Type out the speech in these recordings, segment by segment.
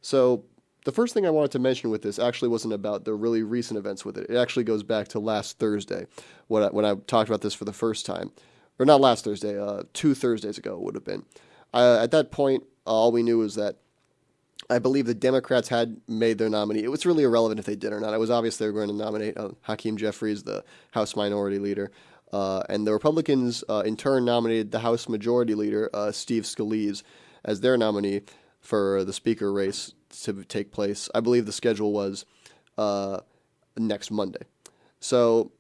So the first thing I wanted to mention with this actually wasn't about the really recent events with it. It actually goes back to last Thursday when I talked about this for the first time. Or not last Thursday, 2 Thursdays ago it would have been. At that point, all we knew was that I believe the Democrats had made their nominee. It was really irrelevant if they did or not. It was obvious they were going to nominate Hakeem Jeffries, the House Minority Leader. And the Republicans, in turn, nominated the House Majority Leader, Steve Scalise, as their nominee for the Speaker race to take place. I believe the schedule was next Monday. So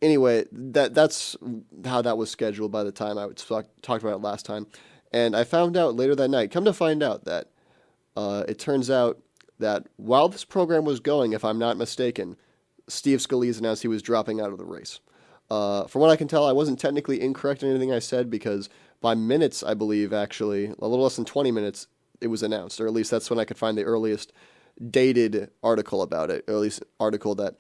anyway, that's how that was scheduled by the time I talked about it last time. And I found out later that night, come to find out that it turns out that while this program was going, if I'm not mistaken, Steve Scalise announced he was dropping out of the race. From what I can tell, I wasn't technically incorrect in anything I said because by minutes, I believe, actually, a little less than 20 minutes, it was announced, or at least that's when I could find the earliest dated article about it, or at least article that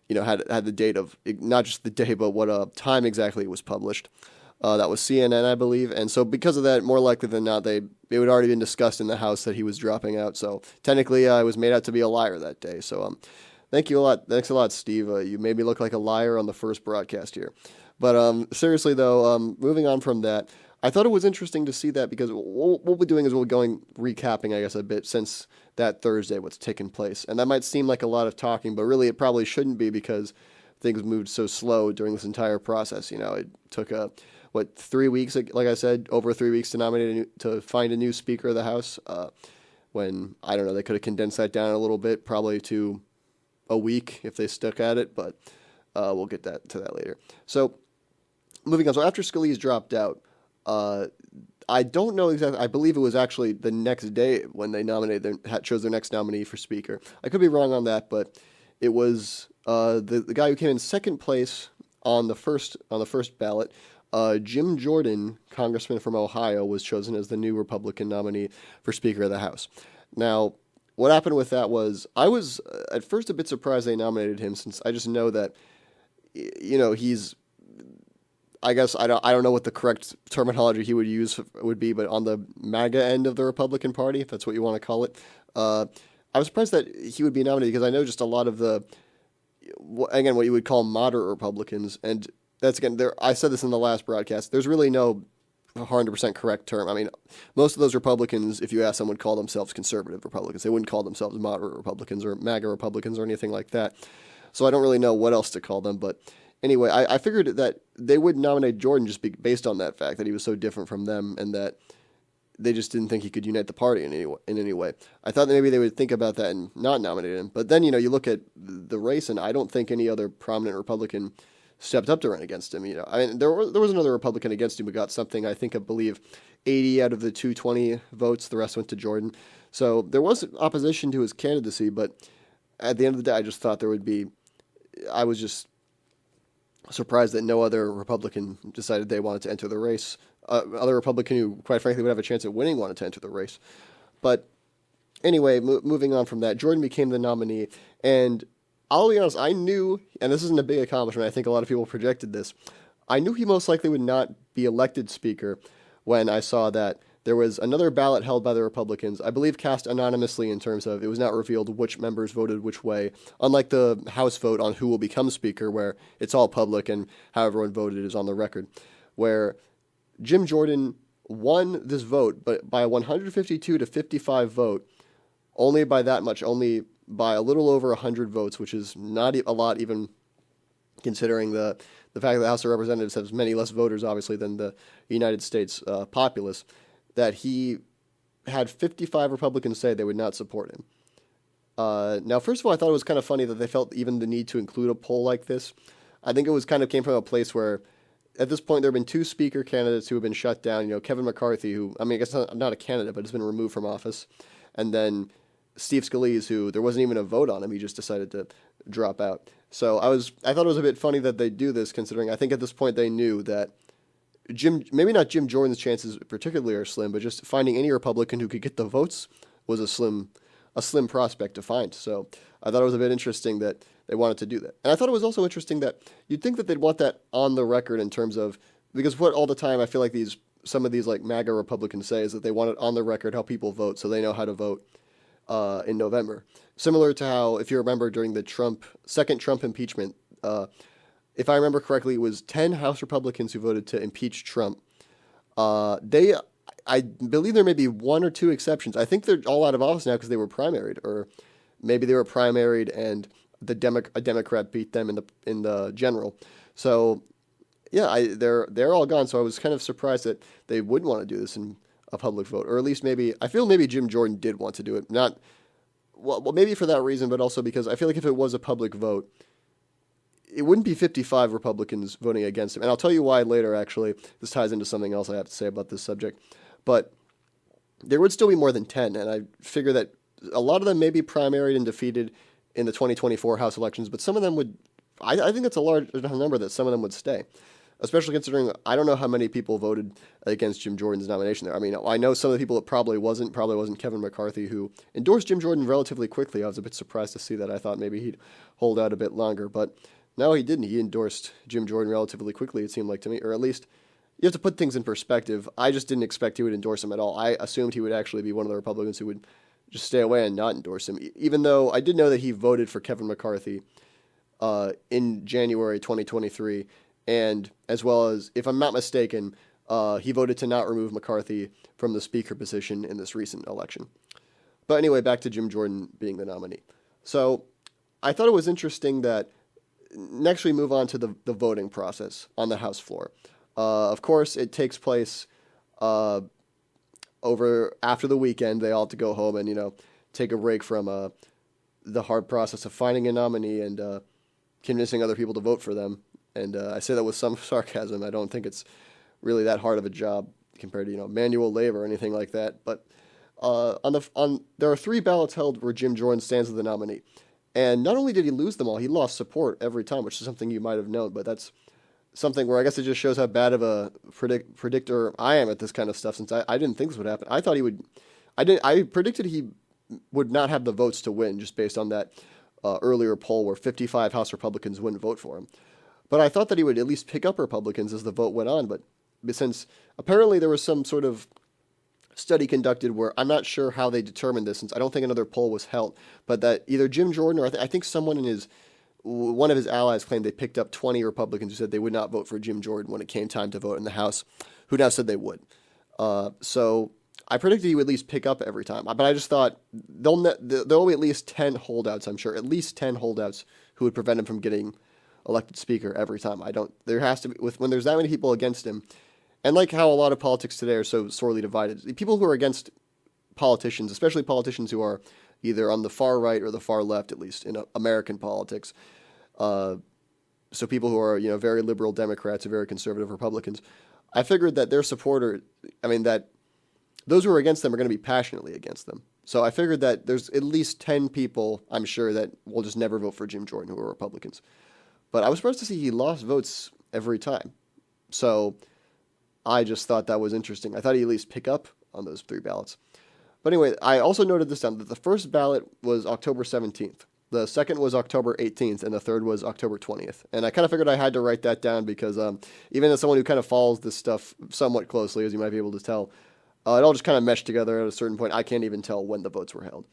had the date of not just the day, but what time exactly it was published. That was CNN, I believe, and so because of that, more likely than not, it would already been discussed in the House that he was dropping out. So technically, I was made out to be a liar that day. So thank you a lot. Thanks a lot, Steve. You made me look like a liar on the first broadcast here. But seriously, though, moving on from that, I thought it was interesting to see that because what we're doing is we're recapping, I guess, a bit since that Thursday, what's taken place. And that might seem like a lot of talking, but really it probably shouldn't be because things moved so slow during this entire process. It took 3 weeks, like I said, over 3 weeks to find a new Speaker of the House. When, I don't know, they could have condensed that down a little bit, probably to a week if they stuck at it, but we'll get to that later. So, moving on. So after Scalise dropped out, I don't know exactly. I believe it was actually the next day when they chose their next nominee for Speaker. I could be wrong on that, but it was the guy who came in second place on the first ballot. Jim Jordan, congressman from Ohio, was chosen as the new Republican nominee for Speaker of the House. Now, what happened with that was I was at first a bit surprised they nominated him, since I just know that he's. I guess I don't know what the correct terminology he would use would be, but on the MAGA end of the Republican Party, if that's what you want to call it, I was surprised that he would be nominated because I know just a lot of the, again, what you would call moderate Republicans, and that's again I said this in the last broadcast. There's really no 100% correct term. I mean, most of those Republicans, if you ask them, would call themselves conservative Republicans. They wouldn't call themselves moderate Republicans or MAGA Republicans or anything like that. So I don't really know what else to call them, but. Anyway, I figured that they would nominate Jordan just based on that fact that he was so different from them and that they just didn't think he could unite the party in any way. I thought that maybe they would think about that and not nominate him. But then, you look at the race, and I don't think any other prominent Republican stepped up to run against him. I mean, there was another Republican against him who got something, I believe 80 out of the 220 votes. The rest went to Jordan. So there was opposition to his candidacy, but at the end of the day, I just thought I was just surprised that no other Republican decided they wanted to enter the race. Other Republican who, quite frankly, would have a chance at winning wanted to enter the race. But anyway, moving on from that, Jordan became the nominee. And I'll be honest, I knew, and this isn't a big accomplishment, I think a lot of people projected this, I knew he most likely would not be elected Speaker when I saw that there was another ballot held by the Republicans, I believe cast anonymously in terms of it was not revealed which members voted which way, unlike the House vote on who will become Speaker, where it's all public and how everyone voted is on the record, where Jim Jordan won this vote, but by a 152 to 55 vote, only by that much, only by a little over 100 votes, which is not a lot even considering the fact that the House of Representatives has many less voters, obviously, than the United States populace, that he had 55 Republicans say they would not support him. Now, first of all, I thought it was kind of funny that they felt even the need to include a poll like this. I think it was kind of came from a place where, at this point, there have been two Speaker candidates who have been shut down. Kevin McCarthy, who, I mean, I guess not a candidate, but has been removed from office. And then Steve Scalise, who there wasn't even a vote on him. He just decided to drop out. So I thought it was a bit funny that they do this, considering I think at this point they knew that maybe not Jim Jordan's chances particularly are slim, but just finding any Republican who could get the votes was a slim prospect to find. So I thought it was a bit interesting that they wanted to do that. And I thought it was also interesting that you'd think that they'd want that on the record in terms of, because what all the time I feel like some of these like MAGA Republicans say is that they want it on the record how people vote so they know how to vote in November. Similar to how, if you remember, during the second Trump impeachment, if I remember correctly, it was 10 House Republicans who voted to impeach Trump. I believe there may be one or two exceptions. I think they're all out of office now because they were primaried, or maybe they were primaried and a Democrat beat them in the general. So yeah, they're all gone. So I was kind of surprised that they wouldn't want to do this in a public vote, or at least I feel maybe Jim Jordan did want to do it. Not well, maybe for that reason, but also because I feel like if it was a public vote, it wouldn't be 55 Republicans voting against him. And I'll tell you why later, actually. This ties into something else I have to say about this subject. But there would still be more than 10, and I figure that a lot of them may be primaried and defeated in the 2024 House elections, but some of them would, I think that's a large enough number that some of them would stay, especially considering I don't know how many people voted against Jim Jordan's nomination there. I mean, I know some of the people that probably wasn't Kevin McCarthy, who endorsed Jim Jordan relatively quickly. I was a bit surprised to see that. I thought maybe he'd hold out a bit longer, but no, he didn't. He endorsed Jim Jordan relatively quickly, it seemed like to me, or at least you have to put things in perspective. I just didn't expect he would endorse him at all. I assumed he would actually be one of the Republicans who would just stay away and not endorse him, even though I did know that he voted for Kevin McCarthy in January 2023, and as well as, if I'm not mistaken, he voted to not remove McCarthy from the speaker position in this recent election. But anyway, back to Jim Jordan being the nominee. So I thought it was interesting that next we move on to the voting process on the House floor. Of course, it takes place over after the weekend. They all have to go home and take a break from the hard process of finding a nominee and convincing other people to vote for them. And I say that with some sarcasm. I don't think it's really that hard of a job compared to manual labor or anything like that. But there are 3 ballots held where Jim Jordan stands as the nominee, and not only did he lose them all, he lost support every time, which is something you might have known. But that's something where I guess it just shows how bad of a predictor I am at this kind of stuff, since I didn't think this would happen. I thought he would. I predicted he would not have the votes to win just based on that earlier poll where 55 House Republicans wouldn't vote for him. But I thought that he would at least pick up Republicans as the vote went on. But since apparently there was some sort of study conducted where I'm not sure how they determined this, since I don't think another poll was held, but that either Jim Jordan or I think someone in one of his allies claimed they picked up 20 Republicans who said they would not vote for Jim Jordan when it came time to vote in the House, who now said they would. So I predicted he would at least pick up every time. But I just thought there'll be at least 10 holdouts, I'm sure. At least 10 holdouts who would prevent him from getting elected speaker every time. There has to be, when there's that many people against him, and like how a lot of politics today are so sorely divided, the people who are against politicians, especially politicians who are either on the far right or the far left, at least in American politics. So people who are, very liberal Democrats or very conservative Republicans, I figured that their that those who are against them are going to be passionately against them. So I figured that there's at least 10 people, I'm sure, that will just never vote for Jim Jordan who are Republicans. But I was surprised to see he lost votes every time. So I just thought that was interesting. I thought he'd at least pick up on those 3 ballots. But anyway, I also noted this down, that the first ballot was October 17th. The second was October 18th, and the third was October 20th. And I kind of figured I had to write that down because even as someone who kind of follows this stuff somewhat closely, as you might be able to tell, it all just kind of meshed together at a certain point. I can't even tell when the votes were held.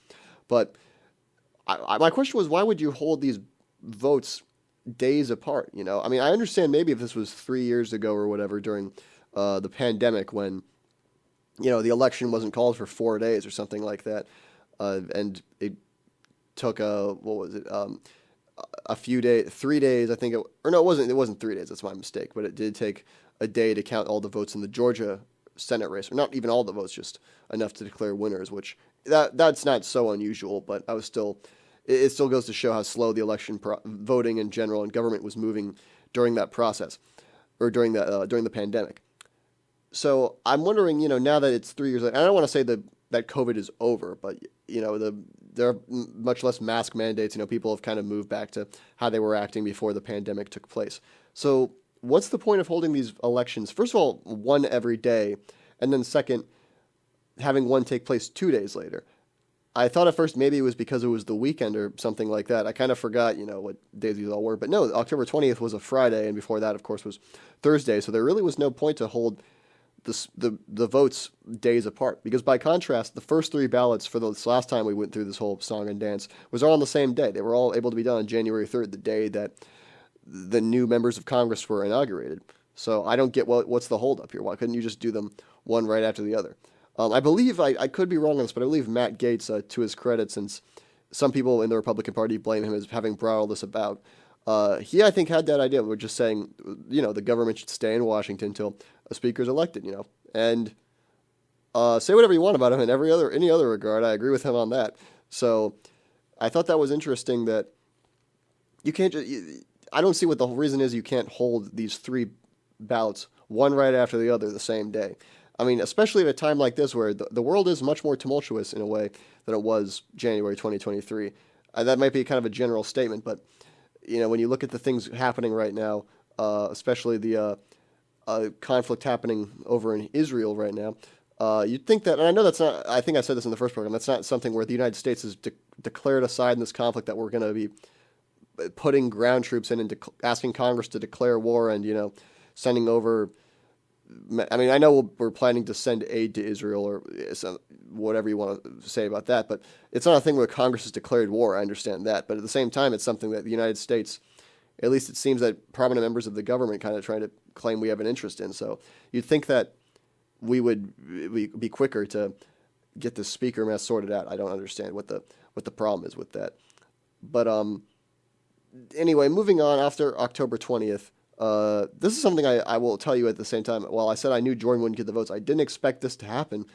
But my question was, why would you hold these votes days apart? I understand maybe if this was 3 years ago or whatever during the pandemic when the election wasn't called for 4 days or something like that, and it took a few days, 3 days, I think, it wasn't 3 days, that's my mistake, but it did take a day to count all the votes in the Georgia Senate race, or not even all the votes, just enough to declare winners, which that's not so unusual, but it still goes to show how slow the election voting in general and government was moving during that process, or during the pandemic. So I'm wondering, now that it's 3 years, and I don't want to say that COVID is over, but there are much less mask mandates. People have kind of moved back to how they were acting before the pandemic took place. So what's the point of holding these elections? First of all, one every day, and then second, having one take place 2 days later. I thought at first maybe it was because it was the weekend or something like that. I kind of forgot, what days these all were. But no, October 20th was a Friday, and before that, of course, was Thursday. So there really was no point to hold the votes days apart. Because by contrast, the first three ballots for this last time we went through this whole song and dance was all on the same day. They were all able to be done on January 3rd, the day that the new members of Congress were inaugurated. So I don't get what's the holdup here. Why couldn't you just do them one right after the other? I believe, I could be wrong on this, but I believe Matt Gaetz, to his credit, since some people in the Republican Party blame him as having brought all this about, he, I think, had that idea. We're just saying, the government should stay in Washington until a speaker's elected, and say whatever you want about him in any other regard. I agree with him on that. So I thought that was interesting that you can't I don't see what the whole reason is you can't hold these three ballots one right after the other the same day. I mean, especially at a time like this where the world is much more tumultuous in a way than it was January 2023. That might be kind of a general statement, but when you look at the things happening right now, especially the conflict happening over in Israel right now, you'd think that, and I know that's not, I think I said this in the first program, that's not something where the United States has declared a side in this conflict that we're going to be putting ground troops in and asking Congress to declare war and, sending over. I mean, I know we're planning to send aid to Israel or whatever you want to say about that, but it's not a thing where Congress has declared war. I understand that. But at the same time, it's something that the United States, at least it seems that prominent members of the government kind of trying to claim we have an interest in. So you'd think that we would be quicker to get the speaker mess sorted out. I don't understand what the problem is with that. But anyway, moving on after October 20th, this is something I will tell you at the same time. While I said I knew Jordan wouldn't get the votes, I didn't expect this to happen.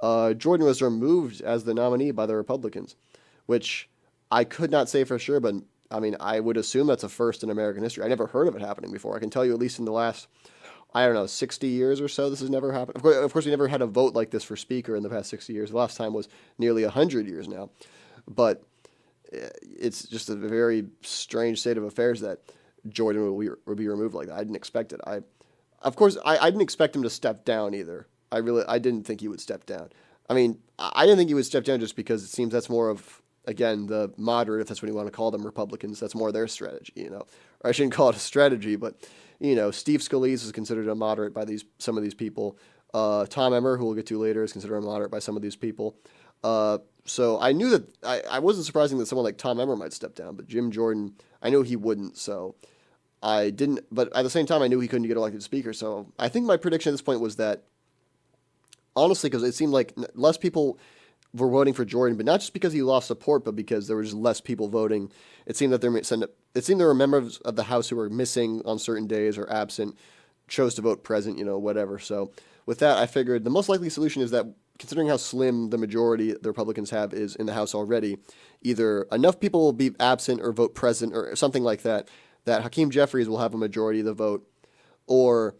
Jordan was removed as the nominee by the Republicans, which I could not say for sure, but I mean, I would assume that's a first in American history. I never heard of it happening before. I can tell you at least in the last, 60 years or so, this has never happened. Of course, we never had a vote like this for speaker in the past 60 years. The last time was nearly 100 years now. But it's just a very strange state of affairs that Jordan will be removed like that. I didn't expect it. I didn't expect him to step down either. I didn't think he would step down. I mean, I didn't think he would step down just because it seems that's more of, again, the moderate, if that's what you want to call them, Republicans. That's more their strategy, Or I shouldn't call it a strategy, but, Steve Scalise is considered a moderate by some of these people. Tom Emmer, who we'll get to later, is considered a moderate by some of these people. So I knew that I wasn't surprising that someone like Tom Emmer might step down, but Jim Jordan, I knew he wouldn't, so I didn't. But at the same time, I knew he couldn't get elected speaker, so I think my prediction at this point was that, honestly, because it seemed like less people were voting for Jordan, but not just because he lost support, but because there were just less people voting. It seemed that there were members of the House who were missing on certain days or absent, chose to vote present, whatever. So with that, I figured the most likely solution is that, considering how slim the majority the Republicans have is in the House already, either enough people will be absent or vote present or something like that Hakeem Jeffries will have a majority of the vote, or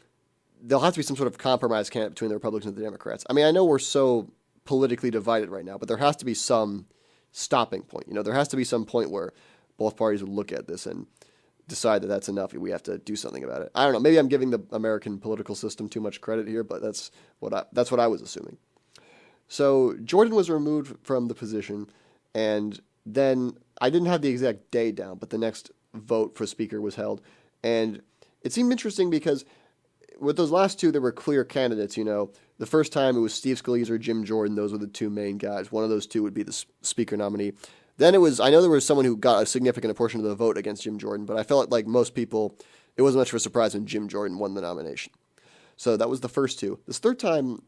there'll have to be some sort of compromise candidate between the Republicans and the Democrats. I mean, I know we're so politically divided right now, but there has to be some stopping point. There has to be some point where both parties would look at this and decide that that's enough. We have to do something about it. I don't know. Maybe I'm giving the American political system too much credit here, but that's what I was assuming. So Jordan was removed from the position, and then I didn't have the exact day down, but the next vote for speaker was held. And it seemed interesting because with those last two, there were clear candidates. The first time it was Steve Scalise or Jim Jordan. Those were the two main guys. One of those two would be the speaker nominee. Then I know there was someone who got a significant portion of the vote against Jim Jordan, but I felt like most people, it wasn't much of a surprise when Jim Jordan won the nomination. So that was the first two. This third time,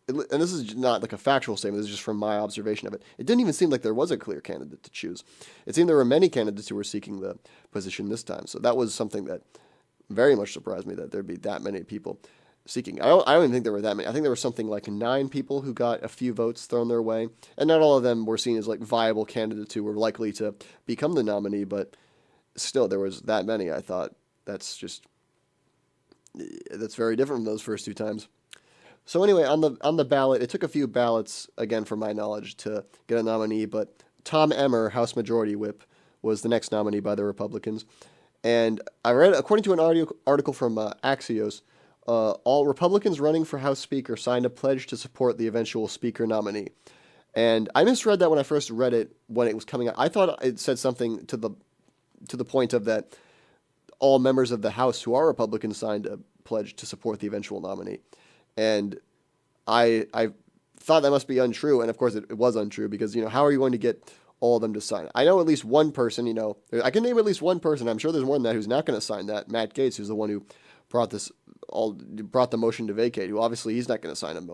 and this is not like a factual statement, this is just from my observation of it, it didn't even seem like there was a clear candidate to choose. It seemed there were many candidates who were seeking the position this time. So that was something that very much surprised me, that there'd be that many people seeking. I don't even think there were that many. I think there was something like 9 people who got a few votes thrown their way, and not all of them were seen as like viable candidates who were likely to become the nominee, but still there was that many. I thought that's very different from those first two times. So anyway, on the ballot, it took a few ballots, again, from my knowledge, to get a nominee, but Tom Emmer, House Majority Whip, was the next nominee by the Republicans. And I read, according to an article from Axios, all Republicans running for House Speaker signed a pledge to support the eventual Speaker nominee. And I misread that when I first read it when it was coming out. I thought it said something to the point of that all members of the House who are Republicans signed a pledge to support the eventual nominee. And I thought that must be untrue, and of course it was untrue because how are you going to get all of them to sign it? I know at least one person. I can name at least one person. I'm sure there's more than that who's not going to sign that. Matt Gaetz, who's the one who brought the motion to vacate. Who obviously he's not going to sign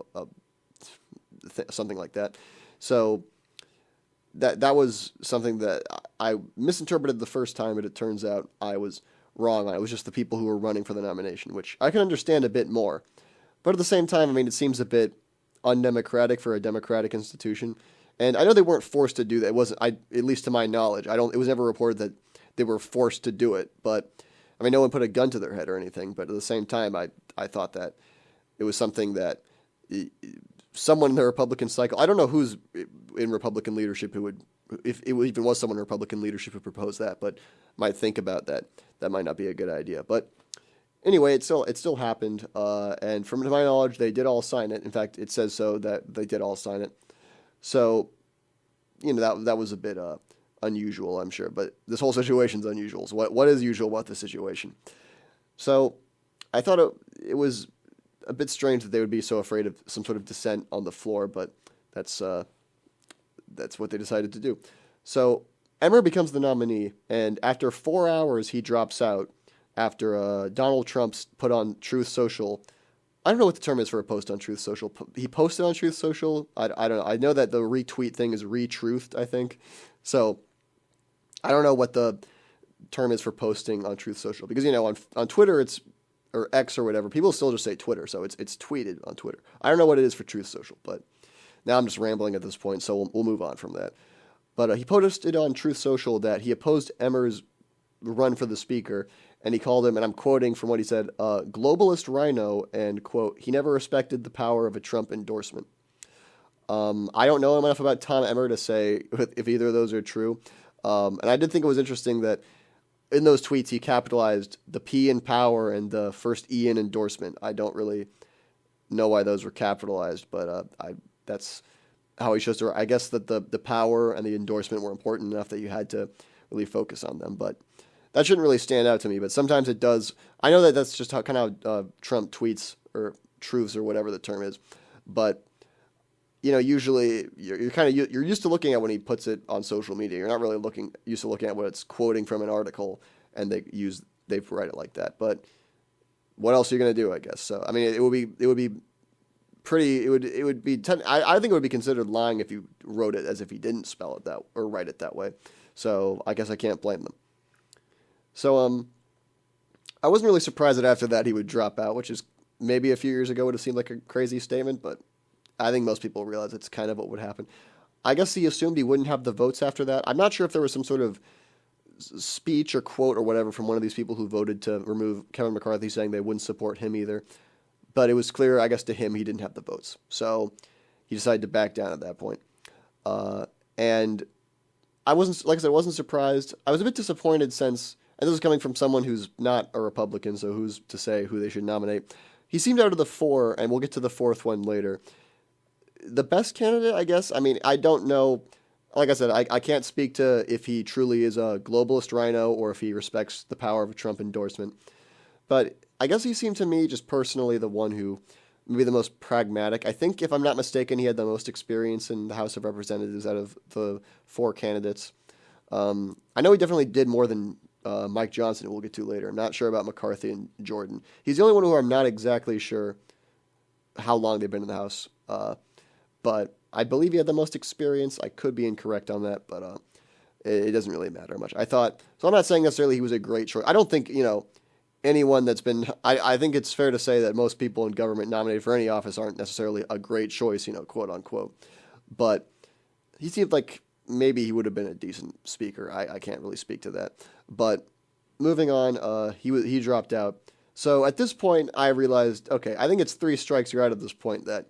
something like that. So that was something that I misinterpreted the first time, but it turns out I was wrong. It was just the people who were running for the nomination, which I can understand a bit more. But at the same time, I mean, it seems a bit undemocratic for a democratic institution. And I know they weren't forced to do that. It wasn't, at least to my knowledge. It was never reported that they were forced to do it. But I mean, no one put a gun to their head or anything. But at the same time, I thought that it was something that someone in the Republican cycle, I don't know who's in Republican leadership who would, if it even was someone in Republican leadership who proposed that, but might think about that. That might not be a good idea. But anyway, it still happened. And from my knowledge, they did all sign it. In fact, it says so that they did all sign it. So, that was a bit unusual, I'm sure. But this whole situation's unusual. So what is usual about this situation? So I thought it was a bit strange that they would be so afraid of some sort of dissent on the floor, but that's what they decided to do. So Emmer becomes the nominee, and after 4 hours, he drops out after Donald Trump's put on Truth Social. I don't know what the term is for a post on Truth Social. He posted on Truth Social. I don't know. I know that the retweet thing is retruthed, I think. So I don't know what the term is for posting on Truth Social because on Twitter or X or whatever, people still just say Twitter, so it's tweeted on Twitter. I don't know what it is for Truth Social, but now I'm just rambling at this point, so we'll move on from that. But he posted on Truth Social that he opposed Emmer's run for the speaker, and he called him, and I'm quoting from what he said, globalist rhino, and, quote, he never respected the power of a Trump endorsement. I don't know enough about Tom Emmer to say if either of those are true. And I did think it was interesting that in those tweets he capitalized the P in power and the first E in endorsement. I don't really know why those were capitalized, but that's how he chose to. I guess that the power and the endorsement were important enough that you had to really focus on them, but that shouldn't really stand out to me, but sometimes it does. I know that that's just how Trump tweets or truths or whatever the term is, but usually you're used to looking at when he puts it on social media. You're not really used to looking at what it's quoting from an article, and they write it like that. But what else are you going to do? I guess so. I mean, it would be pretty. It would be. I think it would be considered lying if you wrote it as if he didn't spell it that or write it that way. So I guess I can't blame them. So I wasn't really surprised that after that he would drop out, which is maybe a few years ago would have seemed like a crazy statement, but I think most people realize it's kind of what would happen. I guess he assumed he wouldn't have the votes after that. I'm not sure if there was some sort of speech or quote or whatever from one of these people who voted to remove Kevin McCarthy saying they wouldn't support him either. But it was clear, I guess, to him he didn't have the votes. So he decided to back down at that point. And I wasn't surprised. I was a bit disappointed since, and this is coming from someone who's not a Republican, so who's to say who they should nominate. He seemed out of the four, and we'll get to the fourth one later, the best candidate, I guess. I mean, I don't know. Like I said, I can't speak to if he truly is a globalist rhino or if he respects the power of a Trump endorsement. But I guess he seemed to me just personally the one who maybe the most pragmatic. I think, if I'm not mistaken, he had the most experience in the House of Representatives out of the four candidates. I know he definitely did more than Mike Johnson, who we'll get to later. I'm not sure about McCarthy and Jordan. He's the only one who I'm not exactly sure how long they've been in the House. But I believe he had the most experience. I could be incorrect on that, but it doesn't really matter much. So I'm not saying necessarily he was a great choice. I don't think, anyone that's been, I think it's fair to say that most people in government nominated for any office aren't necessarily a great choice, quote unquote. But he seemed like maybe he would have been a decent speaker. I can't really speak to that. But moving on, he dropped out. So at this point, I realized, okay, I think it's 3 strikes you're out at this point that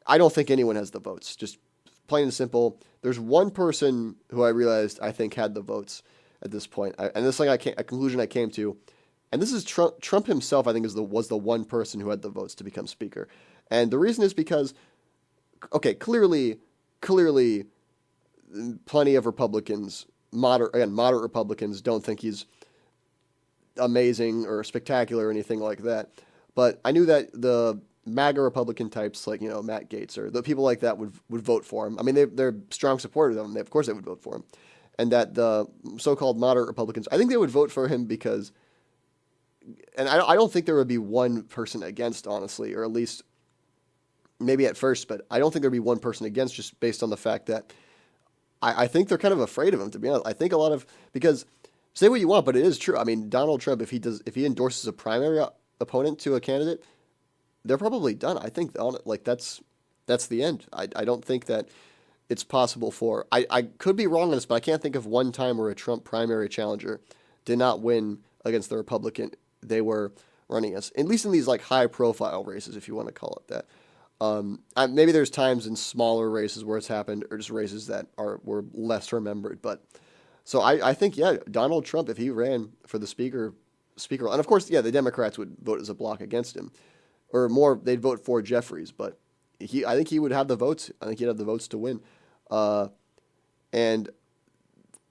I don't think anyone has the votes. Just plain and simple. There's one person who I realized I think had the votes at this point. And this is a conclusion I came to. And this is Trump. Trump himself, I think, was the one person who had the votes to become speaker. And the reason is because, okay, clearly, plenty of Republicans, moderate Republicans, don't think he's amazing or spectacular or anything like that. But I knew that MAGA Republican types like, Matt Gaetz or the people like that would vote for him. I mean, they're strong supporters of him. Of course they would vote for him. And that the so-called moderate Republicans, I think they would vote for him because, and I don't think there would be one person against, honestly, or at least maybe at first, but I don't think there'd be one person against just based on the fact that I think they're kind of afraid of him, to be honest. I think because say what you want, but it is true. I mean, Donald Trump, if he endorses a primary opponent to a candidate, they're probably done. I think that's the end. I don't think that it's possible for, I could be wrong on this, but I can't think of one time where a Trump primary challenger did not win against the Republican they were running as, at least in these like high profile races, if you want to call it that. Maybe there's times in smaller races where it's happened, or just races that were less remembered. But so I think, yeah, Donald Trump, if he ran for the speaker, and of course, yeah, the Democrats would vote as a block against him, or more, they'd vote for Jeffries. But I think he would have the votes. I think he'd have the votes to win. And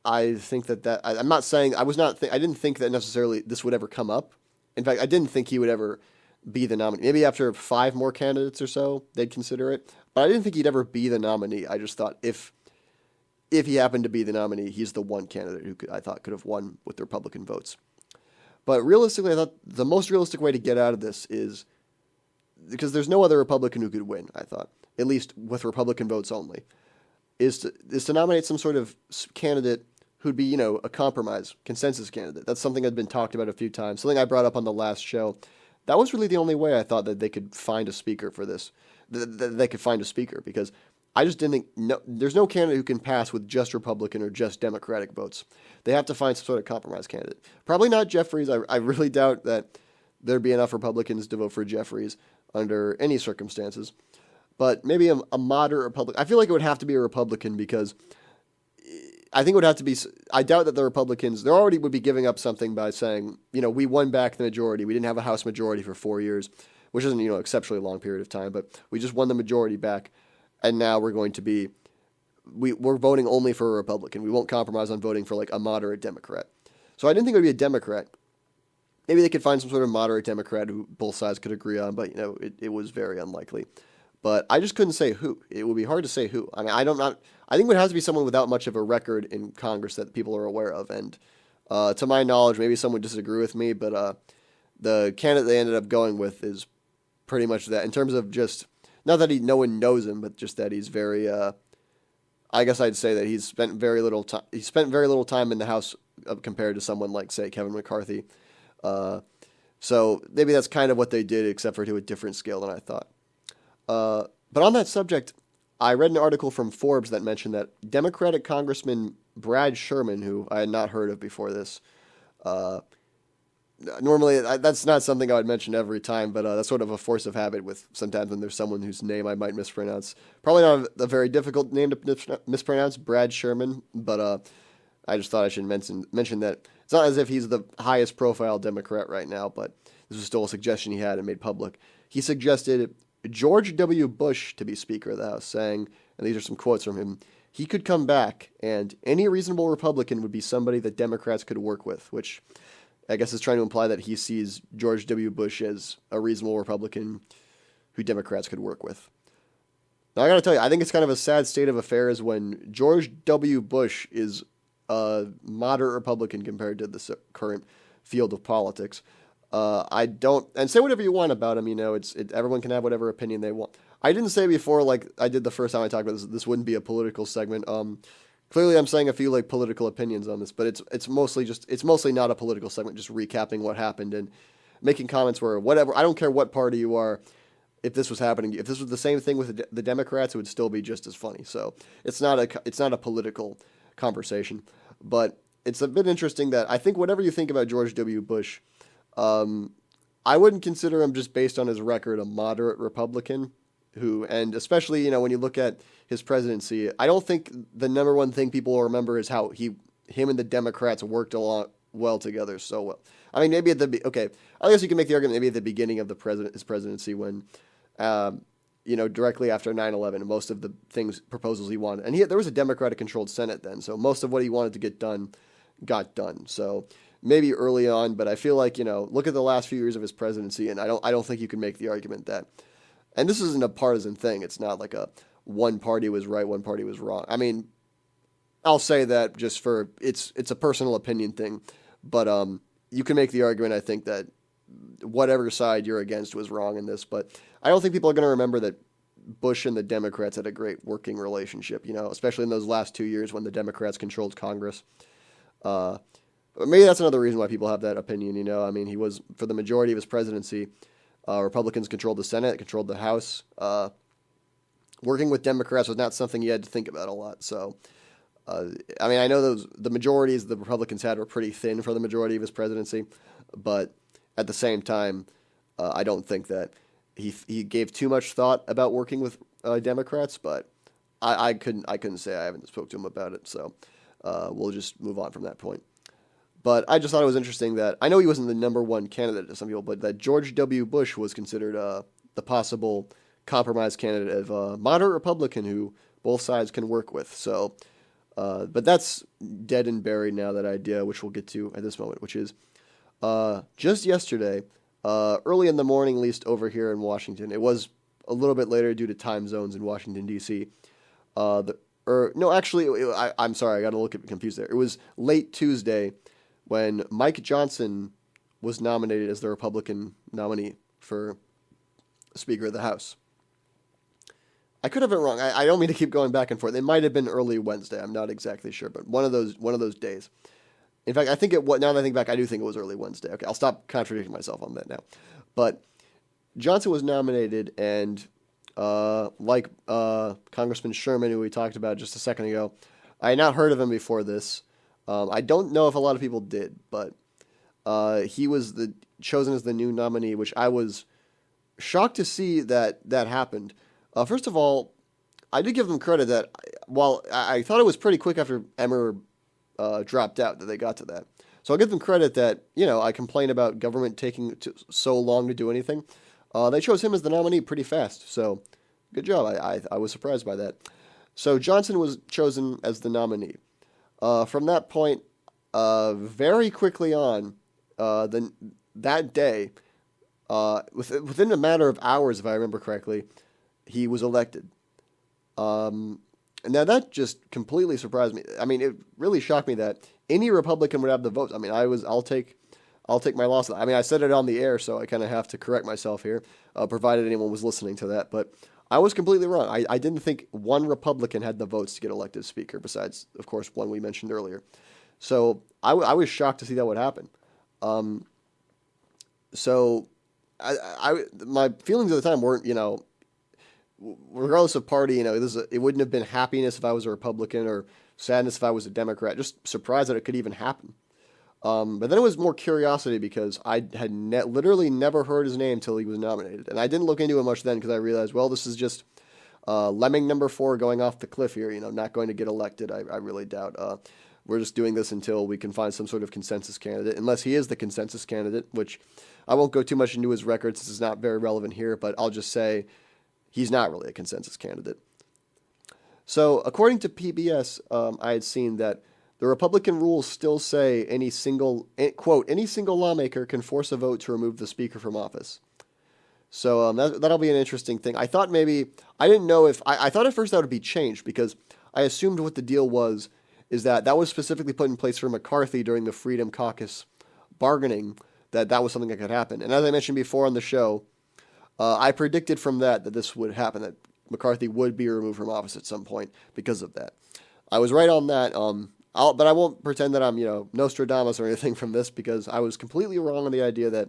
I think I'm not saying I didn't think that necessarily this would ever come up. In fact, I didn't think he would ever be the nominee. Maybe after 5 more candidates or so, they'd consider it. But I didn't think he'd ever be the nominee. I just thought if he happened to be the nominee, he's the one candidate who I thought could have won with the Republican votes. But realistically, I thought the most realistic way to get out of this is, because there's no other Republican who could win, I thought, at least with Republican votes only, is to nominate some sort of candidate who'd be, a compromise, consensus candidate. That's something that had been talked about a few times, something I brought up on the last show. That was really the only way I thought that they could find a speaker for this. That they could find a speaker, because I just didn't think, there's no candidate who can pass with just Republican or just Democratic votes. They have to find some sort of compromise candidate. Probably not Jeffries. I really doubt that there'd be enough Republicans to vote for Jeffries under any circumstances. But maybe a moderate Republican. I feel like it would have to be a Republican, because I think it would have to be, I doubt that the Republicans, they already would be giving up something by saying, we won back the majority. We didn't have a House majority for 4 years, which isn't, exceptionally long period of time, but we just won the majority back. And now we're going to be, we're voting only for a Republican. We won't compromise on voting for like a moderate Democrat. So I didn't think it would be a Democrat. Maybe they could find some sort of moderate Democrat who both sides could agree on, but it was very unlikely. But I just couldn't say who. It would be hard to say who. I mean, I think it would have to be someone without much of a record in Congress that people are aware of. And to my knowledge, maybe someone would disagree with me, but the candidate they ended up going with is pretty much that. In terms of just, not that no one knows him, but just that he's very, I guess I'd say that he's spent very little time. He spent very little time in the House compared to someone like, say, Kevin McCarthy. So maybe that's kind of what they did, except for to a different scale than I thought. But on that subject, I read an article from Forbes that mentioned that Democratic Congressman Brad Sherman, who I had not heard of before this, normally that's not something I would mention every time, but that's sort of a force of habit with sometimes when there's someone whose name I might mispronounce. Probably not a very difficult name to mispronounce, Brad Sherman, but I just thought I should mention that it's not as if he's the highest profile Democrat right now, but this was still a suggestion he had and made public. He suggested George W. Bush to be Speaker of the House, saying, and these are some quotes from him, he could come back and any reasonable Republican would be somebody that Democrats could work with, which I guess is trying to imply that he sees George W. Bush as a reasonable Republican who Democrats could work with. Now, I got to tell you, I think it's kind of a sad state of affairs when George W. Bush is a moderate Republican compared to the current field of politics. I don't, and say whatever you want about him, everyone can have whatever opinion they want. I didn't say before, like I did the first time I talked about this wouldn't be a political segment. Clearly I'm saying a few like political opinions on this, but it's mostly not a political segment, just recapping what happened and making comments where whatever, I don't care what party you are, if this was happening, if this was the same thing with the Democrats, it would still be just as funny. So it's not a political conversation, but it's a bit interesting that I think whatever you think about George W. Bush, I wouldn't consider him, just based on his record, a moderate Republican and especially, when you look at his presidency, I don't think the number one thing people will remember is how him and the Democrats worked a lot well together so well. I mean, maybe I guess you can make the argument maybe at the beginning of his presidency when, directly after 9/11, most of the proposals he wanted, and there was a Democratic controlled Senate then, so most of what he wanted to get done got done. So maybe early on, but I feel like, look at the last few years of his presidency, and I don't think you can make the argument that and this isn't a partisan thing. It's not like a one party was right, one party was wrong. I mean, I'll say that just for it's a personal opinion thing, but you can make the argument, I think, that whatever side you're against was wrong in this, but I don't think people are going to remember that Bush and the Democrats had a great working relationship, especially in those last 2 years when the Democrats controlled Congress. Maybe that's another reason why people have that opinion, I mean, he was, for the majority of his presidency, Republicans controlled the Senate, controlled the House. Working with Democrats was not something he had to think about a lot, so... I mean, I know the majorities the Republicans had were pretty thin for the majority of his presidency, but at the same time, I don't think that he gave too much thought about working with Democrats. But I couldn't say I haven't spoke to him about it, so we'll just move on from that point. But I just thought it was interesting that I know he wasn't the number one candidate to some people, but that George W. Bush was considered the possible compromise candidate of a moderate Republican who both sides can work with. So. But that's dead and buried now, that idea, which we'll get to at this moment, which is just yesterday, early in the morning, at least over here in Washington. It was a little bit later due to time zones in Washington, D.C. I'm sorry, I got a little confused there. It was late Tuesday when Mike Johnson was nominated as the Republican nominee for Speaker of the House. I could have been wrong. I don't mean to keep going back and forth. It might have been early Wednesday. I'm not exactly sure, but one of those days. In fact, now that I think back, I do think it was early Wednesday. Okay, I'll stop contradicting myself on that now. But Johnson was nominated, and like Congressman Sherman, who we talked about just a second ago, I had not heard of him before this. I don't know if a lot of people did, but he was chosen as the new nominee, which I was shocked to see that happened. First of all, I did give them credit that while I thought it was pretty quick after Emmer dropped out that they got to that. So I'll give them credit that, I complained about government taking so long to do anything. They chose him as the nominee pretty fast. So good job. I was surprised by that. So Johnson was chosen as the nominee. From that point, very quickly on, that day, within a matter of hours, if I remember correctly, he was elected. And now that just completely surprised me. I mean, it really shocked me that any Republican would have the votes. I mean, I'll take my loss. I mean, I said it on the air, so I kind of have to correct myself here, provided anyone was listening to that. But I was completely wrong. I didn't think one Republican had the votes to get elected Speaker, besides, of course, one we mentioned earlier. So I was shocked to see that would happen. So my feelings at the time weren't, regardless of party, it wouldn't have been happiness if I was a Republican or sadness if I was a Democrat. Just surprised that it could even happen. But then it was more curiosity because I had literally never heard his name until he was nominated. And I didn't look into it much then because I realized, well, this is just lemming number 4 going off the cliff here, not going to get elected. I really doubt. We're just doing this until we can find some sort of consensus candidate, unless he is the consensus candidate, which I won't go too much into his records. This is not very relevant here, but I'll just say he's not really a consensus candidate. So, according to PBS, I had seen that the Republican rules still say any single lawmaker can force a vote to remove the Speaker from office. So that'll be an interesting thing. I thought I didn't know if, I thought at first that would be changed because I assumed what the deal is that was specifically put in place for McCarthy during the Freedom Caucus bargaining, that was something that could happen. And as I mentioned before on the show, I predicted from that this would happen, that McCarthy would be removed from office at some point because of that. I was right on that, but I won't pretend that I'm, Nostradamus or anything from this, because I was completely wrong on the idea that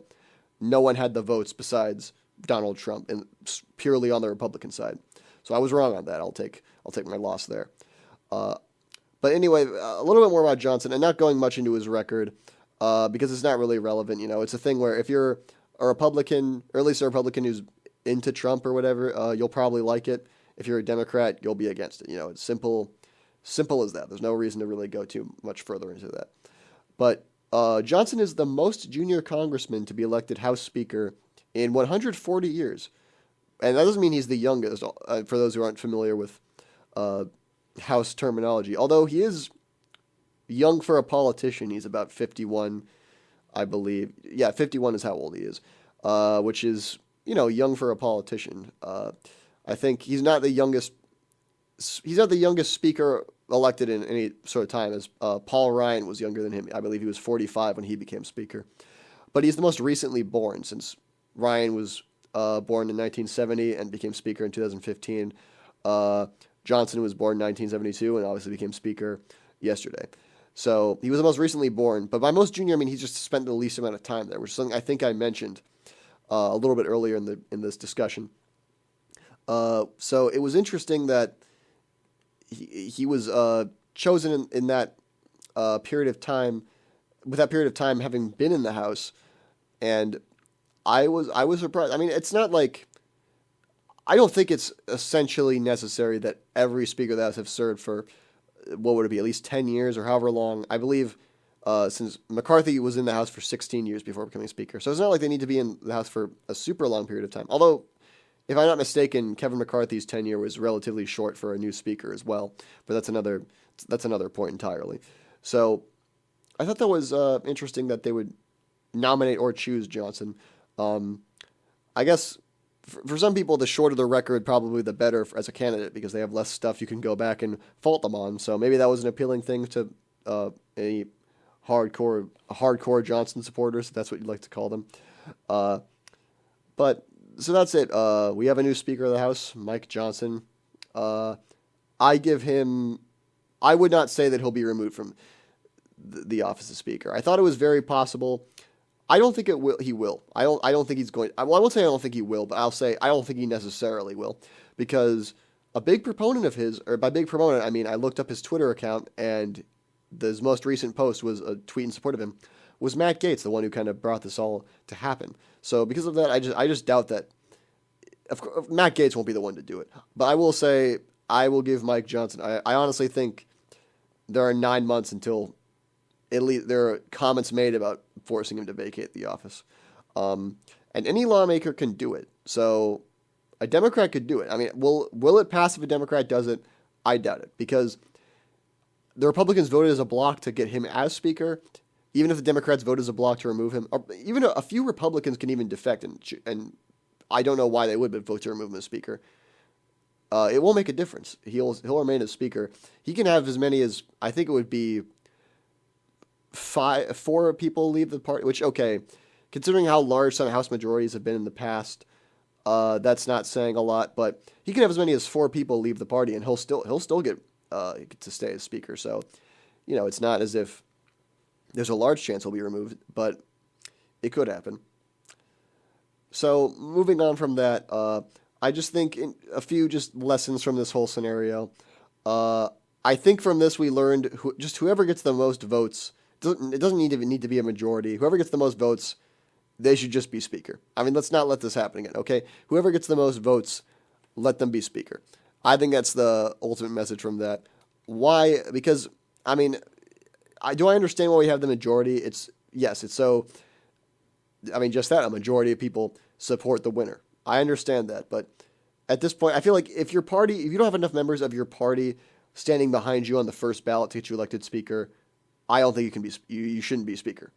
no one had the votes besides Donald Trump, and purely on the Republican side. So I was wrong on that. I'll take my loss there. But anyway, a little bit more about Johnson, and not going much into his record, because it's not really relevant. It's a thing where if you're a Republican, or at least a Republican who's into Trump or whatever, you'll probably like it. If you're a Democrat, you'll be against it. It's simple as that. There's no reason to really go too much further into that. But Johnson is the most junior congressman to be elected House Speaker in 140 years. And that doesn't mean he's the youngest, for those who aren't familiar with House terminology. Although he is young for a politician. He's about 51, I believe. Yeah, 51 is how old he is, which is young for a politician. I think he's not the youngest. He's not the youngest speaker elected in any sort of time. As Paul Ryan was younger than him. I believe he was 45 when he became speaker. But he's the most recently born, since Ryan was born in 1970 and became speaker in 2015. Johnson was born in 1972 and obviously became speaker yesterday. So he was the most recently born. But by most junior, I mean he's just spent the least amount of time there, which is something I think I mentioned a little bit earlier in this discussion. So it was interesting that he was chosen in that period of time, with that period of time having been in the House, and I was surprised. I mean, it's not like, I don't think it's essentially necessary that every Speaker of the House have served for, what would it be, at least 10 years or however long. I believe since McCarthy was in the House for 16 years before becoming Speaker. So it's not like they need to be in the House for a super long period of time. Although, if I'm not mistaken, Kevin McCarthy's tenure was relatively short for a new Speaker as well. But that's another point entirely. So I thought that was interesting that they would nominate or choose Johnson. I guess for some people, the shorter the record, probably the better as a candidate, because they have less stuff you can go back and fault them on. So maybe that was an appealing thing to any hardcore Johnson supporters, if that's what you'd like to call them. But so that's it. We have a new Speaker of the House, Mike Johnson. I would not say that he'll be removed from the office of Speaker. I thought it was very possible. I don't think he will. I don't think he's going. Well, I won't say I don't think he will, but I'll say I don't think he necessarily will, because a big proponent of his, or by big proponent I mean I looked up his Twitter account, and his most recent post was a tweet in support of him, was Matt Gaetz, the one who kind of brought this all to happen. So because of that, I just doubt that. Of course, Matt Gaetz won't be the one to do it, but I will say I will give Mike Johnson. I honestly think there are 9 months until at least there are comments made about forcing him to vacate the office. And any lawmaker can do it. So a Democrat could do it. I mean, will it pass if a Democrat does it? I doubt it, because the Republicans voted as a bloc to get him as Speaker. Even if the Democrats vote as a bloc to remove him, or even a few Republicans can even defect, and I don't know why they would, but vote to remove him as Speaker. It won't make a difference. He'll remain as Speaker. He can have as many as, I think it would be 4 people leave the party, which, okay, considering how large some House majorities have been in the past, that's not saying a lot, but he can have as many as 4 people leave the party, and he'll still get to stay as Speaker. So, it's not as if there's a large chance he'll be removed, but it could happen. So moving on from that, I just think a few just lessons from this whole scenario. I think from this we learned whoever gets the most votes, it doesn't need to be a majority. Whoever gets the most votes, they should just be Speaker. I mean, let's not let this happen again, okay? Whoever gets the most votes, let them be Speaker. I think that's the ultimate message from that. Why? Because, I mean, do I understand why we have the majority? It's so, I mean, just that, a majority of people support the winner. I understand that, but at this point, I feel like if you don't have enough members of your party standing behind you on the first ballot to get you elected Speaker, I don't think you shouldn't be Speaker.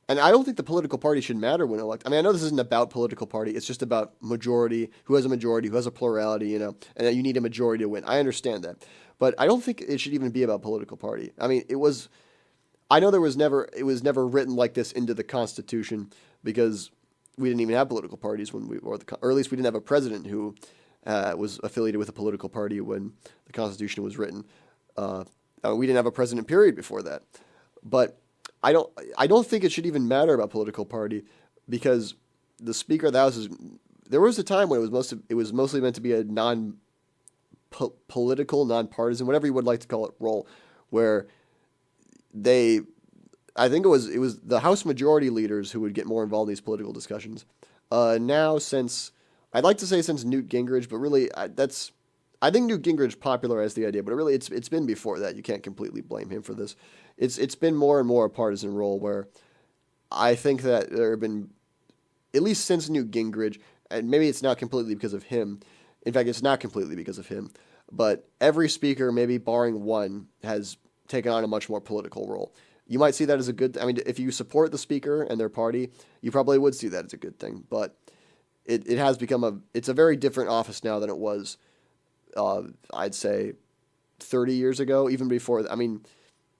And I don't think the political party should matter when elected. I mean, I know this isn't about political party. It's just about majority, who has a majority, who has a plurality, and you need a majority to win. I understand that. But I don't think it should even be about political party. I mean, it was never written like this into the Constitution, because we didn't even have political parties or at least we didn't have a president who was affiliated with a political party when the Constitution was written. We didn't have a president, period, before that. But I don't think it should even matter about political party, because the Speaker of the House there was a time when it was mostly meant to be a non-political, non-partisan, whatever you would like to call it, role, where I think it was the House majority leaders who would get more involved in these political discussions. Now, I'd like to say since Newt Gingrich, but really I think Newt Gingrich popularized the idea, but really it's been before that. You can't completely blame him for this. It's been more and more a partisan role, where I think that there have been, at least since Newt Gingrich, and maybe it's not completely because of him. In fact, it's not completely because of him, but every speaker, maybe barring one, has taken on a much more political role. You might see that as a good. I mean, if you support the speaker and their party, you probably would see that as a good thing. But it has become it's a very different office now than it was, I'd say 30 years ago, even before, I mean,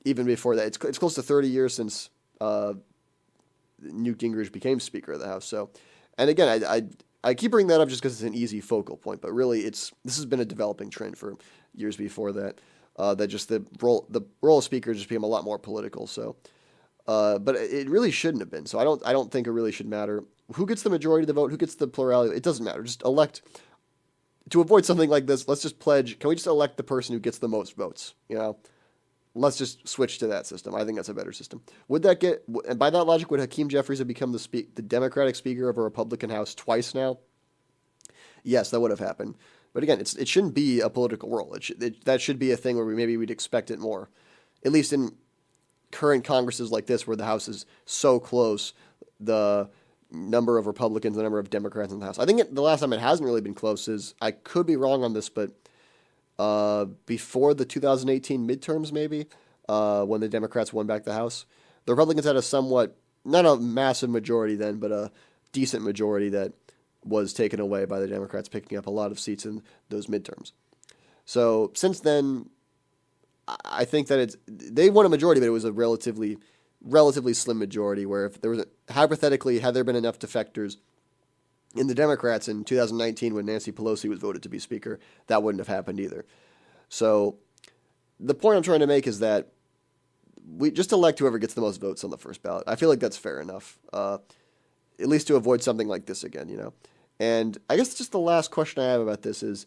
even before that. It's close to 30 years since Newt Gingrich became Speaker of the House. So, and again, I keep bringing that up just because it's an easy focal point, but really this has been a developing trend for years before that. That just the role of Speaker just became a lot more political. So, but it really shouldn't have been. So I don't think it really should matter who gets the majority of the vote, who gets the plurality. It doesn't matter. Just elect. To avoid something like this, let's just pledge. Can we just elect the person who gets the most votes? You know, let's just switch to that system. I think that's a better system. Would that get? And by that logic, would Hakeem Jeffries have become the Democratic Speaker of a Republican House twice now? Yes, that would have happened. But again, it shouldn't be a political role. That should be a thing where we'd expect it more, at least in current Congresses like this, where the House is so close. The number of Republicans, the number of Democrats in the House. I think the last time it hasn't really been close is, I could be wrong on this, but before the 2018 midterms, maybe, when the Democrats won back the House, the Republicans had a somewhat, not a massive majority then, but a decent majority that was taken away by the Democrats picking up a lot of seats in those midterms. So since then, I think that they won a majority, but it was a relatively slim majority, where if there was hypothetically, had there been enough defectors in the Democrats in 2019 when Nancy Pelosi was voted to be Speaker, that wouldn't have happened either. So the point I'm trying to make is that we just elect whoever gets the most votes on the first ballot. I feel like that's fair enough, at least to avoid something like this again, you know. And I guess just the last question I have about this is,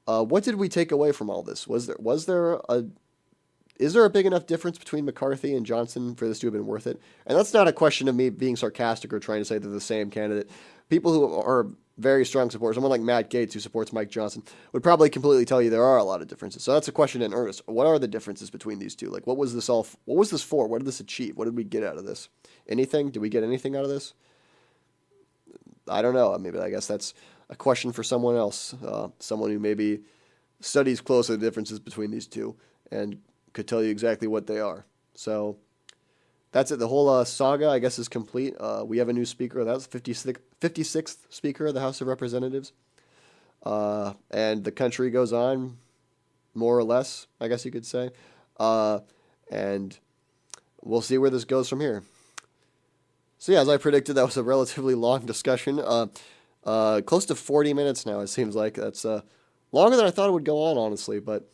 what did we take away from all this? Is there a big enough difference between McCarthy and Johnson for this to have been worth it? And that's not a question of me being sarcastic or trying to say they're the same candidate. People who are very strong supporters, someone like Matt Gaetz, who supports Mike Johnson, would probably completely tell you there are a lot of differences. So that's a question in earnest. What are the differences between these two? Like, what was this for? What did this achieve? What did we get out of this? Anything? Did we get anything out of this? I don't know. Maybe I guess that's a question for someone else, someone who maybe studies closely the differences between these two and could tell you exactly what they are. So that's it. The whole saga, I guess, is complete. We have a new speaker. That was 56th Speaker of the House of Representatives. And the country goes on, more or less, I guess you could say. And we'll see where this goes from here. So yeah, as I predicted, that was a relatively long discussion. Close to 40 minutes now, it seems like. That's longer than I thought it would go on, honestly. But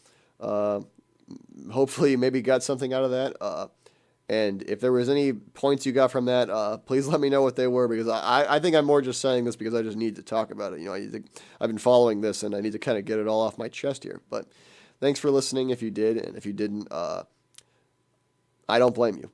hopefully you maybe got something out of that. And if there was any points you got from that, please let me know what they were, because I think I'm more just saying this because I just need to talk about it. You know, I've been following this and I need to kind of get it all off my chest here. But thanks for listening if you did, and if you didn't, I don't blame you.